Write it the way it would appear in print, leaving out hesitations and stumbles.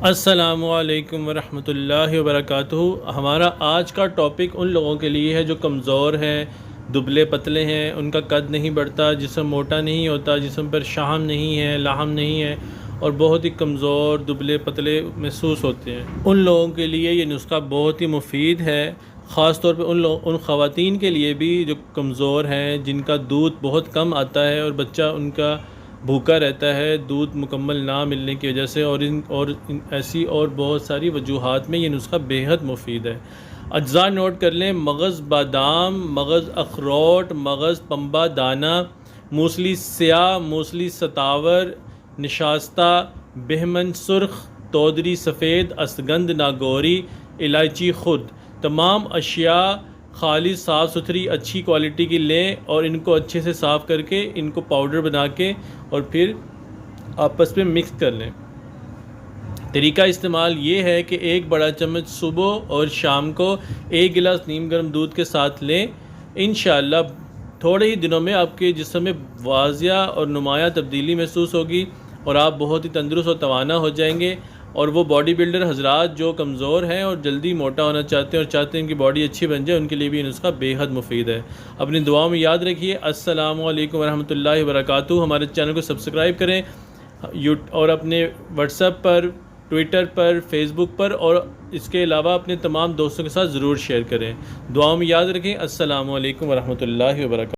السلام علیکم ورحمۃ اللہ وبرکاتہ۔ ہمارا آج کا ٹاپک ان لوگوں کے لیے ہے جو کمزور ہیں، دبلے پتلے ہیں، ان کا قد نہیں بڑھتا، جسم موٹا نہیں ہوتا، جسم پر شحم نہیں ہے، لاحم نہیں ہے اور بہت ہی کمزور دبلے پتلے محسوس ہوتے ہیں۔ ان لوگوں کے لیے یہ نسخہ بہت ہی مفید ہے، خاص طور پہ ان خواتین کے لیے بھی جو کمزور ہیں، جن کا دودھ بہت کم آتا ہے اور بچہ ان کا بھوکا رہتا ہے دودھ مکمل نہ ملنے کی وجہ سے، اور ایسی اور بہت ساری وجوہات میں یہ نسخہ بیحد مفید ہے۔ اجزاء نوٹ کر لیں: مغز بادام، مغز اخروٹ، مغز پنبہ دانہ، موسلی سیاہ، موسلی ستاور، نشاستہ، بہمن سرخ، تودری سفید، اسگند ناگوری، الائچی خرد۔ تمام اشیاء خالص صاف ستھری اچھی کوالٹی کی لیں اور ان کو اچھے سے صاف کر کے ان کو پاؤڈر بنا کے اور پھر آپس میں مکس کر لیں۔ طریقہ استعمال یہ ہے کہ ایک بڑا چمچ صبح اور شام کو ایک گلاس نیم گرم دودھ کے ساتھ لیں۔ انشاءاللہ تھوڑے ہی دنوں میں آپ کے جسم میں واضح اور نمایاں تبدیلی محسوس ہوگی اور آپ بہت ہی تندرست اور توانا ہو جائیں گے۔ اور وہ باڈی بلڈر حضرات جو کمزور ہیں اور جلدی موٹا ہونا چاہتے ہیں اور چاہتے ہیں ان کی باڈی اچھی بن جائے، ان کے لیے بھی یہ نسخہ بیحد مفید ہے۔ اپنی دعاؤں میں یاد رکھیے۔ السلام علیکم ورحمۃ اللہ وبرکاتہ۔ ہمارے چینل کو سبسکرائب کریں اور اپنے واٹس ایپ پر، ٹویٹر پر، فیس بک پر اور اس کے علاوہ اپنے تمام دوستوں کے ساتھ ضرور شیئر کریں۔ دعاؤں میں یاد رکھیں۔ السلام علیکم ورحمۃ اللہ وبرکاتہ۔